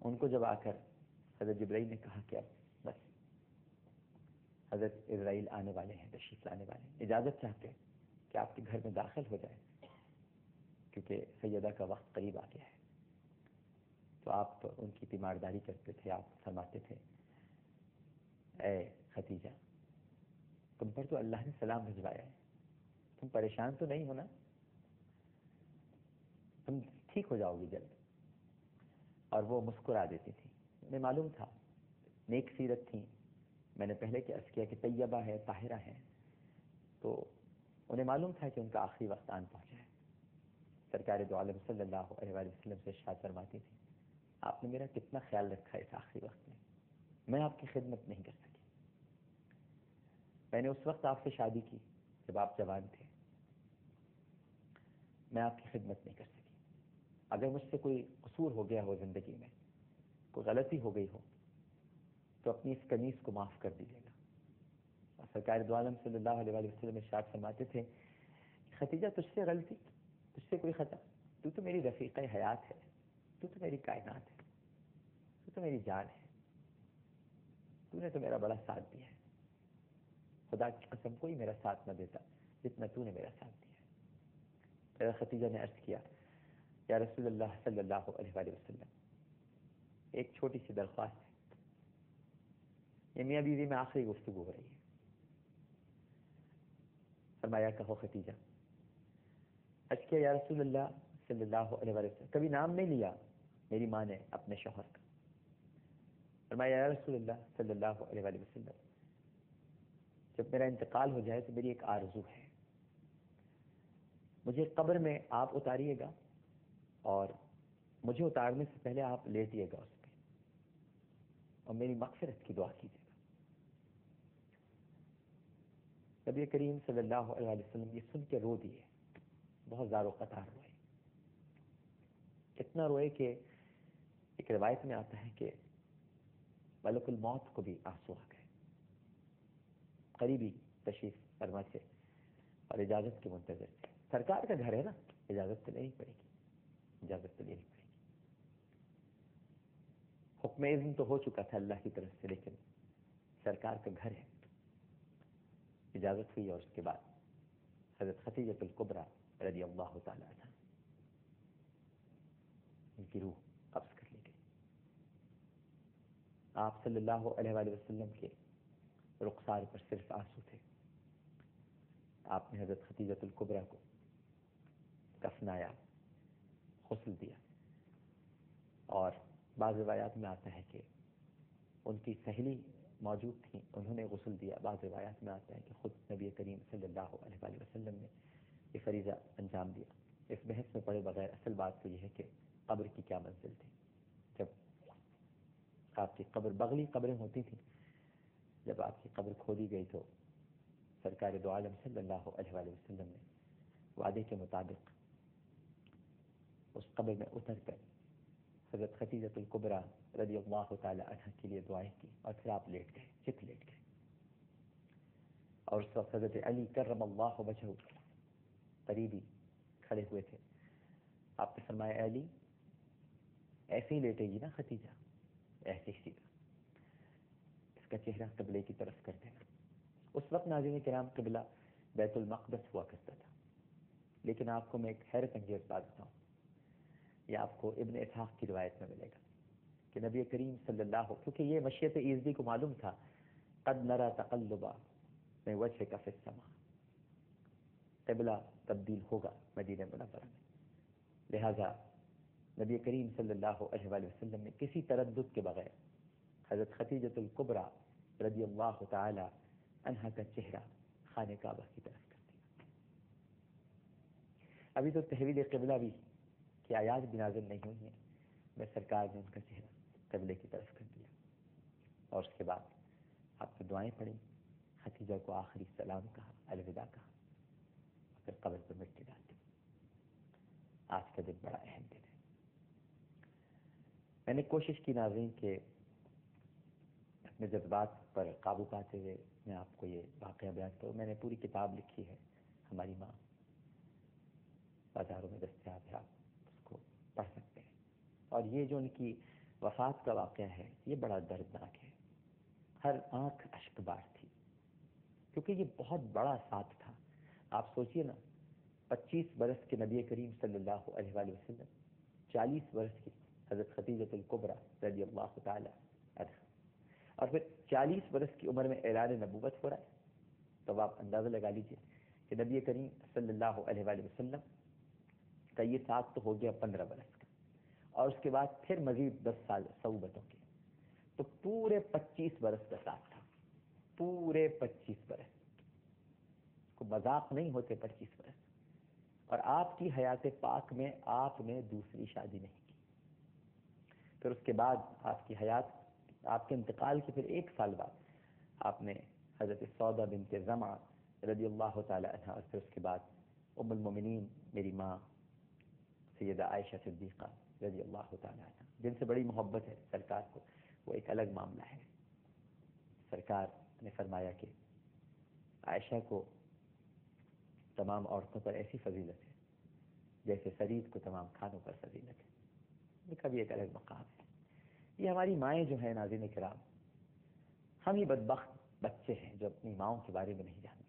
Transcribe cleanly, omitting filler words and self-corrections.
ان کو جب آ کر حضرت جبرائیل نے کہا کہ اب بس حضرت اسرائیل آنے والے ہیں، تشریف لانے والے ہیں، اجازت چاہتے ہیں کہ آپ کے گھر میں داخل ہو جائیں کیونکہ سیدہ کا وقت قریب آ گیا ہے. تو آپ ان کی تیمارداری کرتے تھے، آپ فرماتے تھے اے ختیجہ تم پر تو اللہ نے سلام بھجوایا ہے، تم پریشان تو نہیں ہونا، تم ٹھیک ہو جاؤ گی جلد. اور وہ مسکرا دیتی تھی. انہیں معلوم تھا، نیک سیرت تھیں، میں نے پہلے کہ عرض کیا کہ طیبہ ہے، طاہرہ ہے، تو انہیں معلوم تھا کہ ان کا آخری وقت آن پہنچا ہے. سرکار دو عالم صلی اللہ علیہ وآلہ وسلم سے ارشاد فرماتی تھی آپ نے میرا کتنا خیال رکھا اس آخری وقت میں آپ کی خدمت نہیں کر سکی. میں نے اس وقت آپ سے شادی کی جب آپ جوان تھے، میں آپ کی خدمت نہیں کر سکی. اگر مجھ سے کوئی قصور ہو گیا ہو زندگی میں، کوئی غلطی ہو گئی ہو تو اپنی اس قمیص کو معاف کر دیجیے گا. اور سرکار دو عالم صلی اللہ علیہ وآلہ وسلم ارشاد فرماتے تھے ختیجہ تجھ سے غلطی، تجھ سے کوئی خطا، تو تو میری رفیقہ حیات ہے، تو تو میری کائنات ہے، تو تو میری جان ہے، تو نے تو میرا بڑا ساتھ دیا ہے. خدا کی قسم کوئی میرا ساتھ نہ دیتا جتنا تو نے میرا ساتھ دیا ہے. پھر ختیجہ نے عرض کیا یا رسول اللہ صلی اللہ علیہ وآلہ وسلم ایک چھوٹی سی درخواست ہے، یہ میاں بیوی میں آخری گفتگو ہو رہی ہے. فرمایا کہو ختیجہ. عرض کیا یا رسول اللہ صلی اللہ علیہ وآلہ وسلم، کبھی نام نہیں لیا میری ماں نے اپنے شوہر کا. فرمایا یا رسول اللہ صلی اللہ علیہ وآلہ وسلم جب میرا انتقال ہو جائے تو میری ایک آرزو ہے، مجھے قبر میں آپ اتاریے گا اور مجھے اتارنے سے پہلے آپ لیٹیے گا اس پہ اور میری مغفرت کی دعا کیجیے گا. نبی کریم صلی اللہ علیہ وسلم یہ سن کے رو دیے، بہت زار و قطار روئے. اتنا روئے کہ ایک روایت میں آتا ہے کہ ملک الموت کو بھی آنسو آ گئے. قریبی تشریف فرما تھے اور اجازت کے منتظر تھے. سرکار کا گھر ہے نا، اجازت تو لینی پڑے گی، اجازت تو لینی پڑے گی. حکم اذن تو ہو چکا تھا اللہ کی طرف سے، لیکن سرکار کا گھر ہے، اجازت ہوئی. اور اس کے بعد حضرت خدیجہ الکبریٰ رضی اللہ تعالی عنہا ان کی روح قبض کر لی گئی. آپ صلی اللہ علیہ وآلہ وسلم کے رخسار پر صرف آنسو تھے. آپ نے حضرت خدیجہ الکبریٰ کو کفنایا، غسل دیا، اور بعض روایات میں آتا ہے کہ ان کی سہیلی موجود تھیں، انہوں نے غسل دیا. بعض روایات میں آتا ہے کہ خود نبی کریم صلی اللہ علیہ وآلہ وسلم نے یہ فریضہ انجام دیا. اس بحث میں پڑے بغیر اصل بات تو یہ ہے کہ قبر کی کیا منزل تھی. جب آپ کی قبر، بغلی قبریں ہوتی تھیں، جب آپ کی قبر کھودی گئی تو سرکار دو عالم صلی اللہ علیہ وآلہ وسلم نے وعدے کے مطابق اس قبر میں اتر کر حضرت خدیجہ الکبریٰ رضی اللہ تعالی عنہا کے لیے دعائیں کی، اور پھر آپ لیٹ گئے، چت لیٹ گئے. اور اس وقت حضرت علی کرم اللہ وجہہ قریبی کھڑے ہوئے تھے. آپ نے فرمایا اے علی ایسے ہی لیٹے گی نا ختیجہ، ایسے ہی سیدھا، اس کا چہرہ قبلے کی طرف کر دینا. اس وقت ناظرین کرام قبلہ بیت المقدس ہوا کرتا تھا، لیکن آپ کو میں ایک حیرت انگیز بات بتاؤں، یہ آپ کو ابن اسحاق کی روایت میں ملے گا کہ نبی کریم صلی اللہ، کیونکہ یہ مشیت ایزدی کو معلوم تھا، قد نرى تقلبا میں وجهك في السماء، قبلہ تبدیل ہوگا مدینہ منورہ میں. لہذا نبی کریم صلی اللہ علیہ وآلہ وسلم نے کسی تردد کے بغیر حضرت خدیجہ الکبریٰ رضی اللہ تعالی عنہا کا چہرہ خانہ کعبہ کی طرف کر دیا. ابھی تو تحویل قبلہ بھی کی آیات بھی نازل نہیں ہوئی ہیں، میں سرکار نے ان کا چہرہ قبلے کی طرف کر دیا. اور اس کے بعد آپ نے دعائیں پڑھی، خدیجہ کو آخری سلام کہا، الوداع کہا، پھر قبر پر مٹی ڈال دی. آج کا دن بڑا اہم دن ہے. میں نے کوشش کی ناظرین کہ اپنے جذبات پر قابو پاتے ہوئے میں آپ کو یہ واقعہ بیان کروں. میں نے پوری کتاب لکھی ہے، ہماری ماں، بازاروں میں دستیاب ہے، آپ اس کو پڑھ سکتے ہیں. اور یہ جو ان کی وفات کا واقعہ ہے، یہ بڑا دردناک ہے، ہر آنکھ اشک بار تھی، کیونکہ یہ بہت بڑا ساتھ تھا۔ آپ سوچئے نا، 25 برس کے نبی کریم صلی اللہ علیہ وآلہ وسلم، 40 برس کی حضرت خدیجہ الکبریٰ رضی اللہ تعالی عنہا، اور پھر 40 برس کی عمر میں اعلان نبوت ہو رہا ہے، تو آپ اندازہ لگا لیجئے کہ نبی کریم صلی اللہ علیہ وآلہ وسلم کا یہ ساتھ تو ہو گیا 15 برس کا، اور اس کے بعد پھر مزید 10 سال صحبتوں کے، تو پورے 25 برس کا ساتھ تھا، پورے 25 برس کو مذاق نہیں ہوتے 25 برس۔ اور آپ کی حیات پاک میں آپ نے دوسری شادی نہیں کی، پھر اس کے بعد آپ کی حیات، آپ کے انتقال کے پھر 1 سال بعد آپ نے حضرت سودا بنت زمعہ رضی اللہ تعالی عنہا، اور پھر اس کے بعد ام المومنین میری ماں سیدہ عائشہ صدیقہ رضی اللہ تعالی عنہا، جن سے بڑی محبت ہے سرکار کو، وہ ایک الگ معاملہ ہے۔ سرکار نے فرمایا کہ عائشہ کو تمام عورتوں پر ایسی فضیلت ہے جیسے سرید کو تمام کھانوں پر فضیلت ہے، ان کا بھی ایک الگ مقام ہے۔ یہ ہماری مائیں جو ہیں ناظرین کرام، ہم ہی بدبخت بچے ہیں جو اپنی ماؤں کے بارے میں نہیں جانتے۔